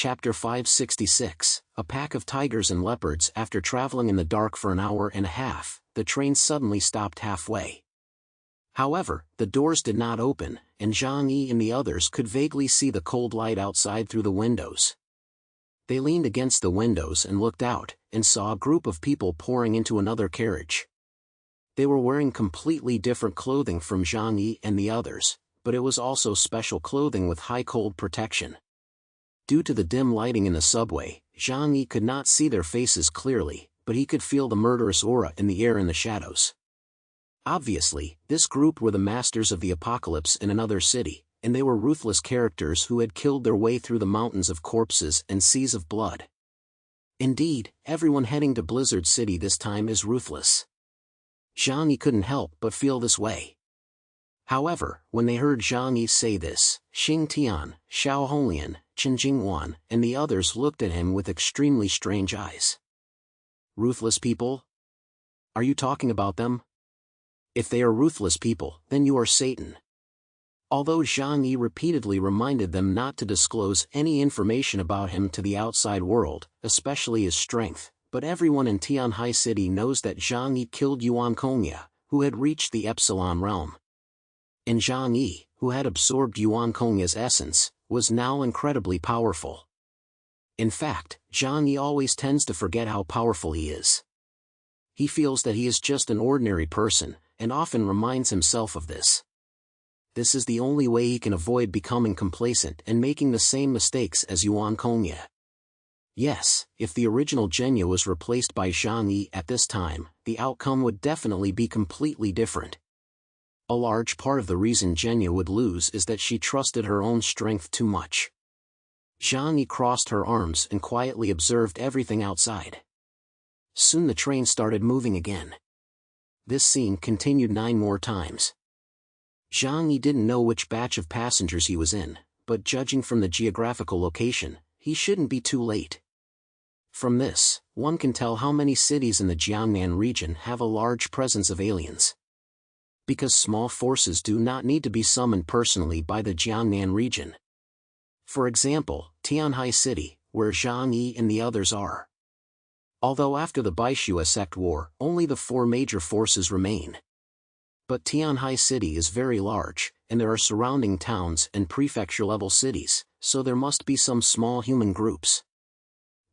Chapter 566, A pack of tigers and leopards. After traveling in the dark for an hour and a half, the train suddenly stopped halfway. However, the doors did not open, and Zhang Yi and the others could vaguely see the cold light outside through the windows. They leaned against the windows and looked out, and saw a group of people pouring into another carriage. They were wearing completely different clothing from Zhang Yi and the others, but it was also special clothing with high cold protection. Due to the dim lighting in the subway, Zhang Yi could not see their faces clearly, but he could feel the murderous aura in the air in the shadows. Obviously, this group were the masters of the apocalypse in another city, and they were ruthless characters who had killed their way through the mountains of corpses and seas of blood. Indeed, everyone heading to Blizzard City this time is ruthless. Zhang Yi couldn't help but feel this way. However, when they heard Zhang Yi say this, Xing Tian, Xiao Honglian, Chen Jingwan, and the others looked at him with extremely strange eyes. Ruthless people? Are you talking about them? If they are ruthless people, then you are Satan. Although Zhang Yi repeatedly reminded them not to disclose any information about him to the outside world, especially his strength, but everyone in Tianhai City knows that Zhang Yi killed Yuan Kongya, who had reached the Epsilon realm. And Zhang Yi, who had absorbed Yuan Kongya's essence, was now incredibly powerful. In fact, Zhang Yi always tends to forget how powerful he is. He feels that he is just an ordinary person, and often reminds himself of this. This is the only way he can avoid becoming complacent and making the same mistakes as Yuan Kongya. Yes, if the original Genya was replaced by Zhang Yi at this time, the outcome would definitely be completely different. A large part of the reason Genya would lose is that she trusted her own strength too much. Zhang Yi crossed her arms and quietly observed everything outside. Soon the train started moving again. This scene continued 9 more times. Zhang Yi didn't know which batch of passengers he was in, but judging from the geographical location, he shouldn't be too late. From this, one can tell how many cities in the Jiangnan region have a large presence of aliens. Because small forces do not need to be summoned personally by the Jiangnan region. For example, Tianhai City, where Zhang Yi and the others are. Although after the Baishua sect war, only the 4 major forces remain. But Tianhai City is very large, and there are surrounding towns and prefecture-level cities, so there must be some small human groups.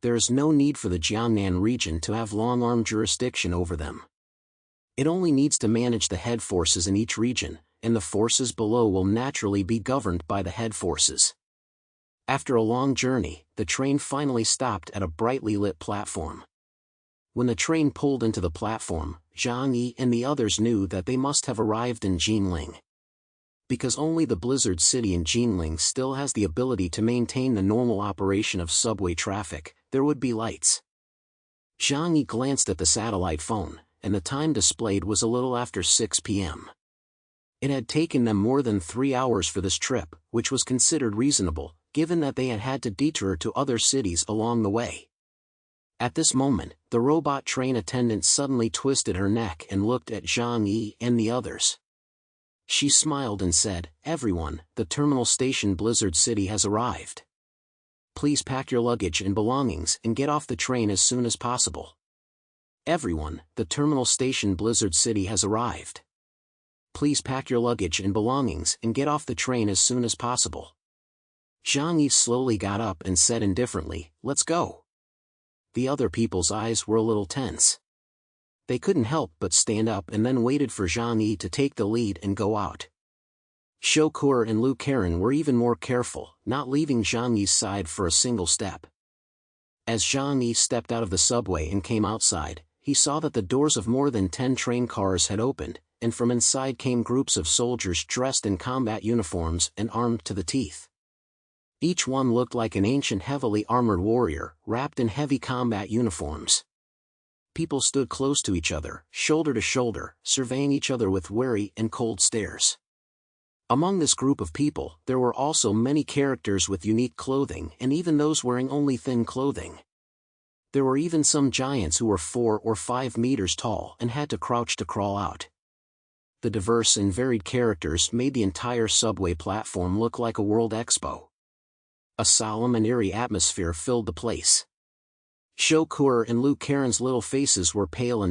There is no need for the Jiangnan region to have long-arm jurisdiction over them. It only needs to manage the head forces in each region, and the forces below will naturally be governed by the head forces. After a long journey, the train finally stopped at a brightly lit platform. When the train pulled into the platform, Zhang Yi and the others knew that they must have arrived in Jinling. Because only the Blizzard City in Jinling still has the ability to maintain the normal operation of subway traffic, there would be lights. Zhang Yi glanced at the satellite phone, and the time displayed was a little after 6 p.m. It had taken them more than 3 hours for this trip, which was considered reasonable, given that they had had to detour to other cities along the way. At this moment, the robot train attendant suddenly twisted her neck and looked at Zhang Yi and the others. She smiled and said, "Everyone, the terminal station Blizzard City has arrived. Please pack your luggage and belongings and get off the train as soon as possible. Everyone, the terminal station Blizzard City has arrived. Please pack your luggage and belongings and get off the train as soon as possible." Zhang Yi slowly got up and said indifferently, "Let's go." The other people's eyes were a little tense. They couldn't help but stand up and then waited for Zhang Yi to take the lead and go out. Shokur and Lu Karen were even more careful, not leaving Zhang Yi's side for a single step. As Zhang Yi stepped out of the subway and came outside, he saw that the doors of more than 10 train cars had opened, and from inside came groups of soldiers dressed in combat uniforms and armed to the teeth. Each one looked like an ancient heavily armored warrior, wrapped in heavy combat uniforms. People stood close to each other, shoulder to shoulder, surveying each other with wary and cold stares. Among this group of people, there were also many characters with unique clothing and even those wearing only thin clothing. There were even some giants who were 4 or 5 meters tall and had to crouch to crawl out. The diverse and varied characters made the entire subway platform look like a world expo. A solemn and eerie atmosphere filled the place. Shokur and Lu Karen's little faces were pale,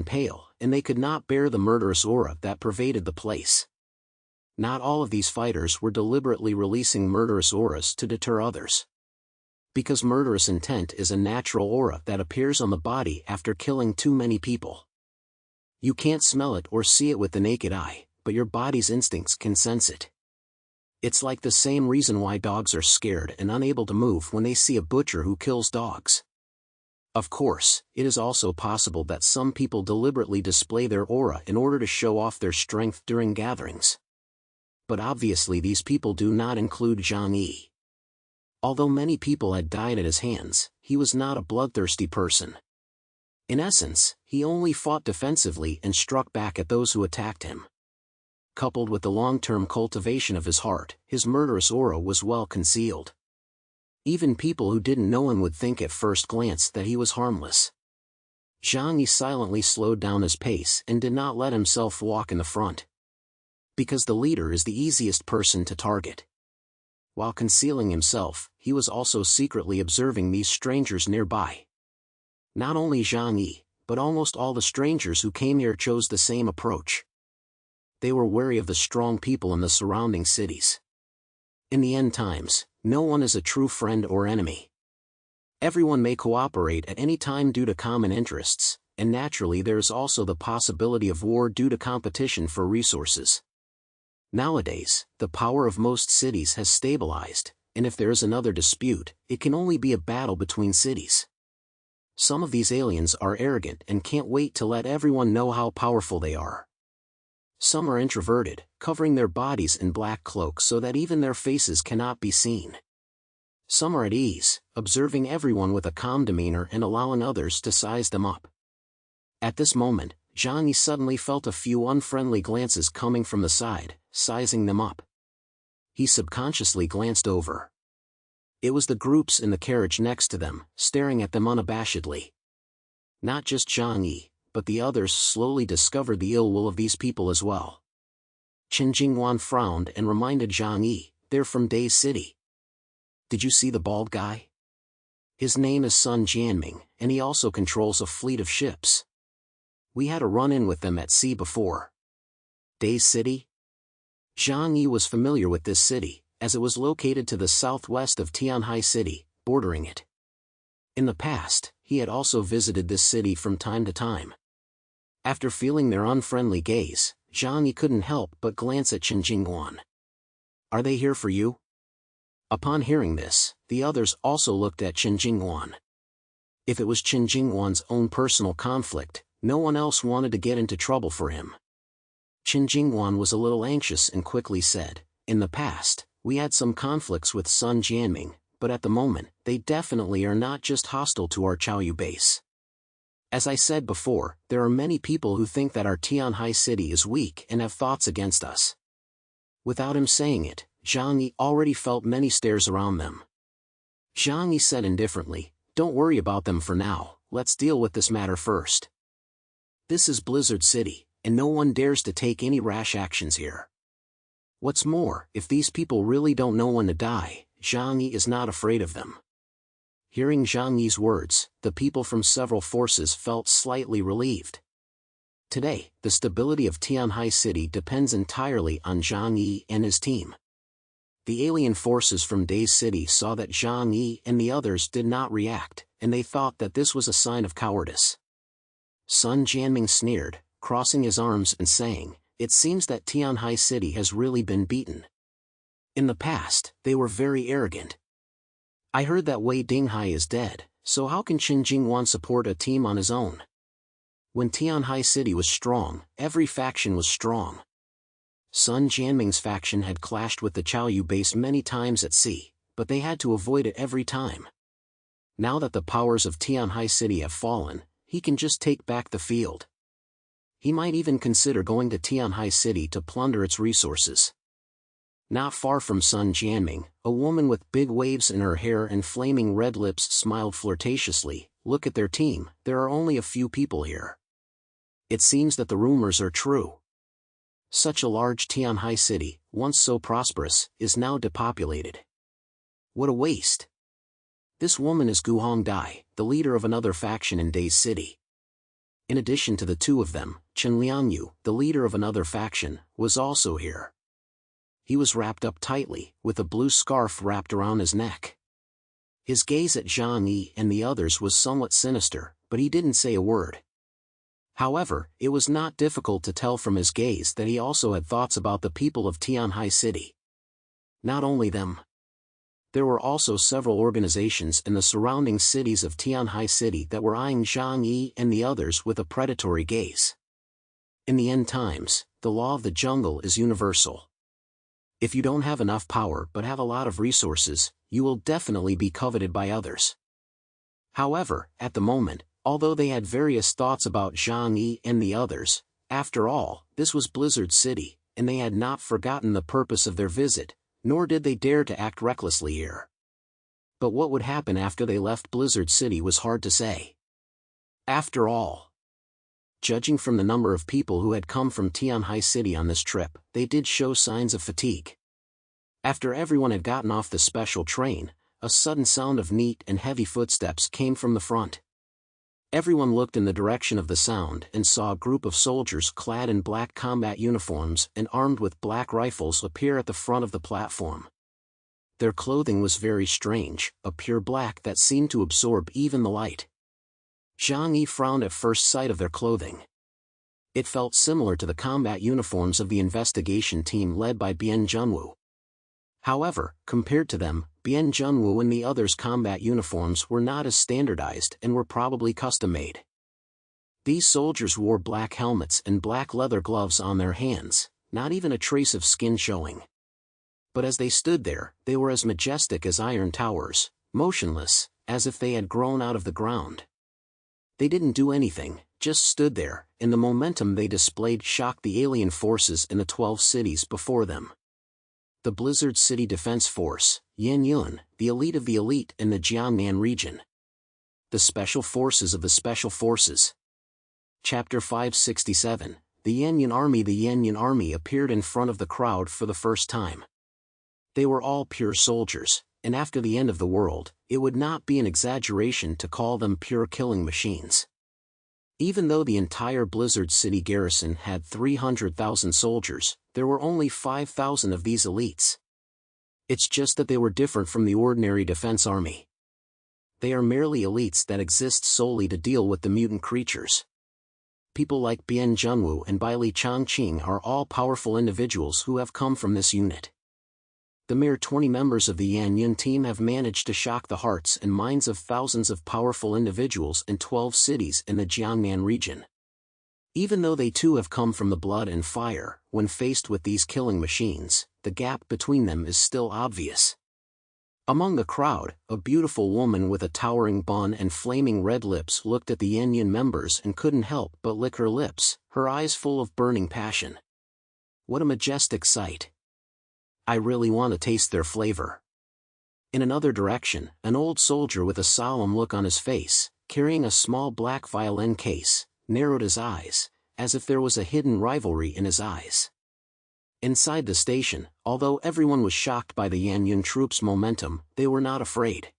and they could not bear the murderous aura that pervaded the place. Not all of these fighters were deliberately releasing murderous auras to deter others. Because murderous intent is a natural aura that appears on the body after killing too many people. You can't smell it or see it with the naked eye, but your body's instincts can sense it. It's like the same reason why dogs are scared and unable to move when they see a butcher who kills dogs. Of course, it is also possible that some people deliberately display their aura in order to show off their strength during gatherings. But obviously these people do not include Zhang Yi. Although many people had died at his hands, he was not a bloodthirsty person. In essence, he only fought defensively and struck back at those who attacked him. Coupled with the long-term cultivation of his heart, his murderous aura was well concealed. Even people who didn't know him would think at first glance that he was harmless. Zhang Yi silently slowed down his pace and did not let himself walk in the front. Because the leader is the easiest person to target. While concealing himself, he was also secretly observing these strangers nearby. Not only Zhang Yi, but almost all the strangers who came here chose the same approach. They were wary of the strong people in the surrounding cities. In the end times, no one is a true friend or enemy. Everyone may cooperate at any time due to common interests, and naturally there is also the possibility of war due to competition for resources. Nowadays, the power of most cities has stabilized, and if there is another dispute, it can only be a battle between cities. Some of these aliens are arrogant and can't wait to let everyone know how powerful they are. Some are introverted, covering their bodies in black cloaks so that even their faces cannot be seen. Some are at ease, observing everyone with a calm demeanor and allowing others to size them up. At this moment, Zhang Yi suddenly felt a few unfriendly glances coming from the side, sizing them up. He subconsciously glanced over. It was the groups in the carriage next to them, staring at them unabashedly. Not just Zhang Yi, but the others slowly discovered the ill will of these people as well. Qin Jingwan frowned and reminded Zhang Yi, "They're from Dae's city. Did you see the bald guy? His name is Sun Jianming, and he also controls a fleet of ships. We had a run-in with them at sea before." Dae's city? Zhang Yi was familiar with this city, as it was located to the southwest of Tianhai City, bordering it. In the past, he had also visited this city from time to time. After feeling their unfriendly gaze, Zhang Yi couldn't help but glance at Qin Jingwan. "Are they here for you?" Upon hearing this, the others also looked at Qin Jingwan. If it was Qin Jingwan's own personal conflict, no one else wanted to get into trouble for him. Qin Jingwan was a little anxious and quickly said, "In the past, we had some conflicts with Sun Jianming, but at the moment, they definitely are not just hostile to our Chaoyu base. As I said before, there are many people who think that our Tianhai city is weak and have thoughts against us." Without him saying it, Zhang Yi already felt many stares around them. Zhang Yi said indifferently, "Don't worry about them for now, let's deal with this matter first. This is Blizzard City, and no one dares to take any rash actions here. What's more, if these people really don't know when to die, Zhang Yi is not afraid of them." Hearing Zhang Yi's words, the people from several forces felt slightly relieved. Today, the stability of Tianhai City depends entirely on Zhang Yi and his team. The alien forces from Dae's city saw that Zhang Yi and the others did not react, and they thought that this was a sign of cowardice. Sun Jianming sneered, crossing his arms and saying, "It seems that Tianhai City has really been beaten. In the past, they were very arrogant. I heard that Wei Dinghai is dead, so how can Qin Jingwan support a team on his own? When Tianhai City was strong, every faction was strong. Sun Jianming's faction had clashed with the Chaoyu base many times at sea, but they had to avoid it every time. Now that the powers of Tianhai City have fallen, he can just take back the field. He might even consider going to Tianhai City to plunder its resources." Not far from Sun Jianming, a woman with big waves in her hair and flaming red lips smiled flirtatiously. "Look at their team, there are only a few people here. It seems that the rumors are true. Such a large Tianhai city, once so prosperous, is now depopulated. What a waste." This woman is Gu Hongdai, the leader of another faction in Dae's city. In addition to the two of them, Chen Liangyu, the leader of another faction, was also here. He was wrapped up tightly, with a blue scarf wrapped around his neck. His gaze at Zhang Yi and the others was somewhat sinister, but he didn't say a word. However, it was not difficult to tell from his gaze that he also had thoughts about the people of Tianhai City. Not only them. There were also several organizations in the surrounding cities of Tianhai City that were eyeing Zhang Yi and the others with a predatory gaze. In the end times, the law of the jungle is universal. If you don't have enough power but have a lot of resources, you will definitely be coveted by others. However, at the moment, although they had various thoughts about Zhang Yi and the others, after all, this was Blizzard City, and they had not forgotten the purpose of their visit, nor did they dare to act recklessly here. But what would happen after they left Blizzard City was hard to say. After all, judging from the number of people who had come from Tianhai City on this trip, they did show signs of fatigue. After everyone had gotten off the special train, a sudden sound of neat and heavy footsteps came from the front. Everyone looked in the direction of the sound and saw a group of soldiers clad in black combat uniforms and armed with black rifles appear at the front of the platform. Their clothing was very strange, a pure black that seemed to absorb even the light. Zhang Yi frowned at first sight of their clothing. It felt similar to the combat uniforms of the investigation team led by Bian Junwu. However, compared to them, Bian Junwu and the others' combat uniforms were not as standardized and were probably custom-made. These soldiers wore black helmets and black leather gloves on their hands, not even a trace of skin showing. But as they stood there, they were as majestic as iron towers, motionless, as if they had grown out of the ground. They didn't do anything, just stood there, and the momentum they displayed shocked the alien forces in the 12 cities before them. The Blizzard City Defense Force, Yan Yun, the elite of the elite in the Jiangnan region. The Special Forces of the Special Forces. Chapter 567, The Yan Yun Army. The Yan Yun Army appeared in front of the crowd for the first time. They were all pure soldiers, and after the end of the world, it would not be an exaggeration to call them pure killing machines. Even though the entire Blizzard City garrison had 300,000 soldiers, there were only 5,000 of these elites. It's just that they were different from the ordinary defense army. They are merely elites that exist solely to deal with the mutant creatures. People like Bian Junwu and Bai Li Changqing are all powerful individuals who have come from this unit. The mere 20 members of the Yan Yun team have managed to shock the hearts and minds of thousands of powerful individuals in 12 cities in the Jiangnan region. Even though they too have come from the blood and fire, when faced with these killing machines, the gap between them is still obvious. Among the crowd, a beautiful woman with a towering bun and flaming red lips looked at the Yan Yun members and couldn't help but lick her lips, her eyes full of burning passion. What a majestic sight. I really want to taste their flavor. In another direction, an old soldier with a solemn look on his face, carrying a small black violin case, narrowed his eyes, as if there was a hidden rivalry in his eyes. Inside the station, although everyone was shocked by the Yan Yun troops' momentum, they were not afraid.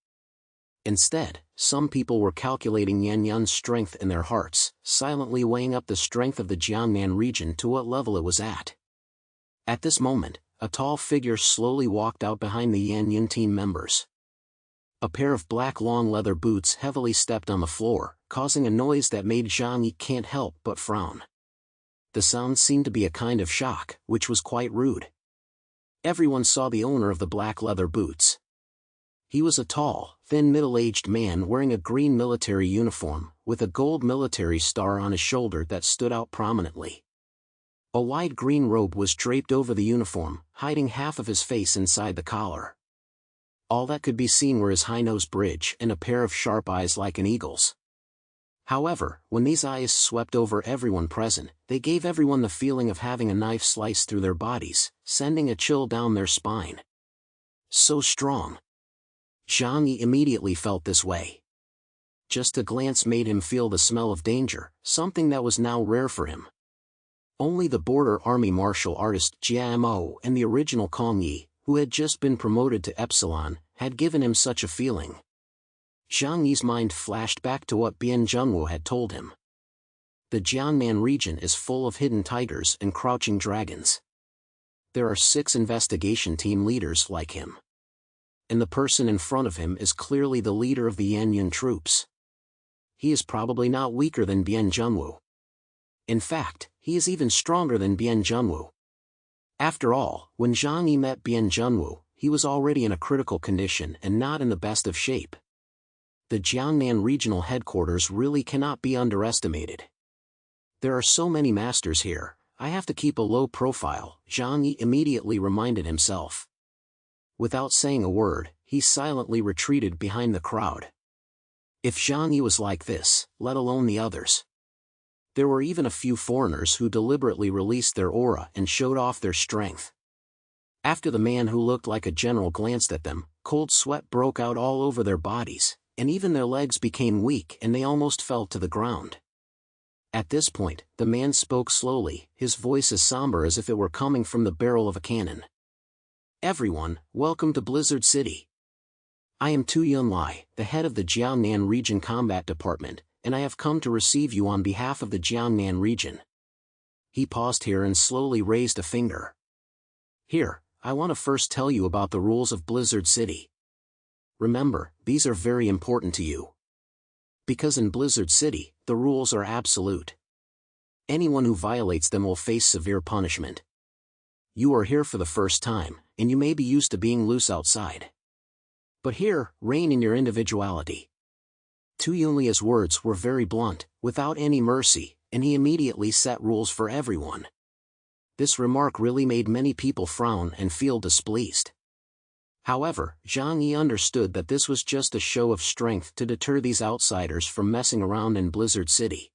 Instead, some people were calculating Yan Yun's strength in their hearts, silently weighing up the strength of the Jiangnan region to what level it was at. At this moment, a tall figure slowly walked out behind the Yan Yun team members. A pair of black long leather boots heavily stepped on the floor, causing a noise that made Zhang Yi can't help but frown. The sound seemed to be a kind of shock, which was quite rude. Everyone saw the owner of the black leather boots. He was a tall, thin middle-aged man wearing a green military uniform, with a gold military star on his shoulder that stood out prominently. A wide green robe was draped over the uniform, hiding half of his face inside the collar. All that could be seen were his high nose bridge and a pair of sharp eyes like an eagle's. However, when these eyes swept over everyone present, they gave everyone the feeling of having a knife slice through their bodies, sending a chill down their spine. So strong. Zhang Yi immediately felt this way. Just a glance made him feel the smell of danger, something that was now rare for him. Only the border army martial artist Jia Mo and the original Kong Yi, who had just been promoted to Epsilon, had given him such a feeling. Zhang Yi's mind flashed back to what Bian Zhengwu had told him. The Jiangnan region is full of hidden tigers and crouching dragons. There are 6 investigation team leaders like him. And the person in front of him is clearly the leader of the Yanyun troops. He is probably not weaker than Bian Zhengwu. In fact, he is even stronger than Bian Zhengwu. After all, when Zhang Yi met Bian Zhengwu, he was already in a critical condition and not in the best of shape. The Jiangnan regional headquarters really cannot be underestimated. There are so many masters here, I have to keep a low profile, Zhang Yi immediately reminded himself. Without saying a word, he silently retreated behind the crowd. If Zhang Yi was like this, let alone the others. There were even a few foreigners who deliberately released their aura and showed off their strength. After the man who looked like a general glanced at them, cold sweat broke out all over their bodies, and even their legs became weak and they almost fell to the ground. At this point, the man spoke slowly, his voice as somber as if it were coming from the barrel of a cannon. Everyone, welcome to Blizzard City. I am Tu Yunlai, the head of the Jiangnan Region Combat Department, and I have come to receive you on behalf of the Jiangnan region. He paused here and slowly raised a finger. Here, I want to first tell you about the rules of Blizzard City. Remember, these are very important to you. Because in Blizzard City, the rules are absolute. Anyone who violates them will face severe punishment. You are here for the first time, and you may be used to being loose outside. But here, reign in your individuality. Tu Yunlia's words were very blunt, without any mercy, and he immediately set rules for everyone. This remark really made many people frown and feel displeased. However, Zhang Yi understood that this was just a show of strength to deter these outsiders from messing around in Blizzard City.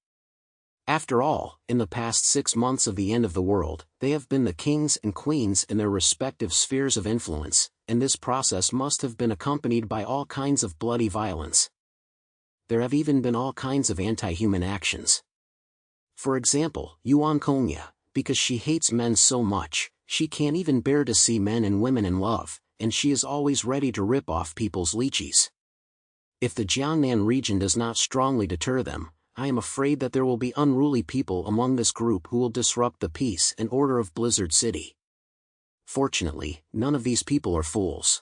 After all, in the past 6 months of the end of the world, they have been the kings and queens in their respective spheres of influence, and this process must have been accompanied by all kinds of bloody violence. There have even been all kinds of anti-human actions. For example, Yuan Kongya, because she hates men so much, she can't even bear to see men and women in love, and she is always ready to rip off people's lychees. If the Jiangnan region does not strongly deter them, I am afraid that there will be unruly people among this group who will disrupt the peace and order of Blizzard City. Fortunately, none of these people are fools.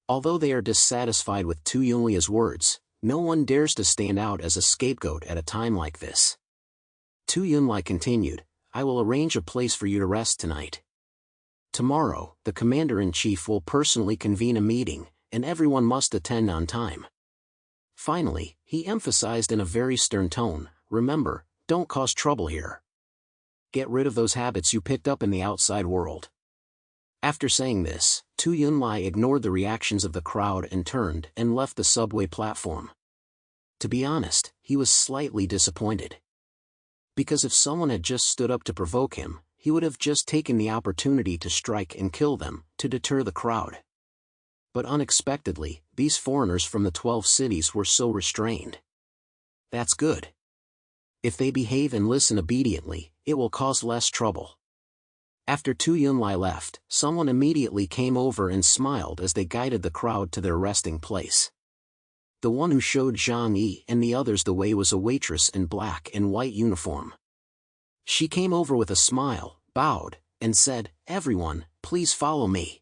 Although they are dissatisfied with Tu Yunlia's words, no one dares to stand out as a scapegoat at a time like this. Tu Yunlai continued, I will arrange a place for you to rest tonight. Tomorrow, the Commander-in-Chief will personally convene a meeting, and everyone must attend on time. Finally, he emphasized in a very stern tone, remember, don't cause trouble here. Get rid of those habits you picked up in the outside world. After saying this, Tu Yunlai ignored the reactions of the crowd and turned and left the subway platform. To be honest, he was slightly disappointed. Because if someone had just stood up to provoke him, he would have just taken the opportunity to strike and kill them, to deter the crowd. But unexpectedly, these foreigners from the 12 cities were so restrained. That's good. If they behave and listen obediently, it will cause less trouble. After Tu Yunlai left, someone immediately came over and smiled as they guided the crowd to their resting place. The one who showed Zhang Yi and the others the way was a waitress in black and white uniform. She came over with a smile, bowed, and said, everyone, please follow me.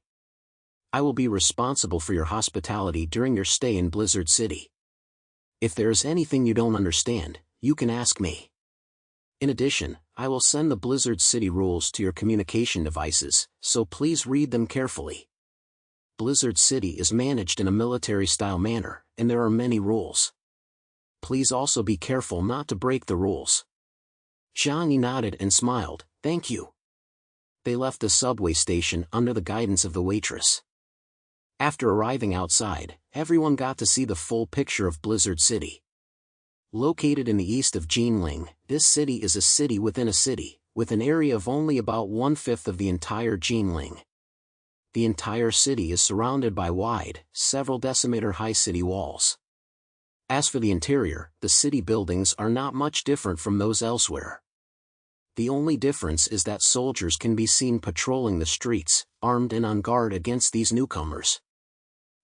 I will be responsible for your hospitality during your stay in Blizzard City. If there is anything you don't understand, you can ask me. In addition, I will send the Blizzard City rules to your communication devices, so please read them carefully. Blizzard City is managed in a military-style manner, and there are many rules. Please also be careful not to break the rules. Zhang Yi nodded and smiled, thank you. They left the subway station under the guidance of the waitress. After arriving outside, everyone got to see the full picture of Blizzard City. Located in the east of Jinling, this city is a city within a city, with an area of only about 1/5 of the entire Jinling. The entire city is surrounded by wide, several decimeter high city walls. As for the interior, the city buildings are not much different from those elsewhere. The only difference is that soldiers can be seen patrolling the streets, armed and on guard against these newcomers.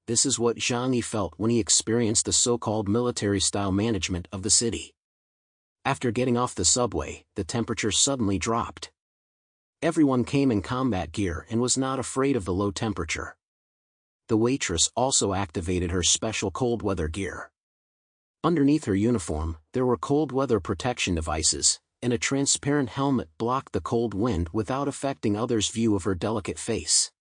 this is what Zhang Yi felt when he experienced the so-called military-style management of the city. After getting off the subway, the temperature suddenly dropped. Everyone came in combat gear and was not afraid of the low temperature. The waitress also activated her special cold weather gear. Underneath her uniform, there were cold weather protection devices, and a transparent helmet blocked the cold wind without affecting others' view of her delicate face.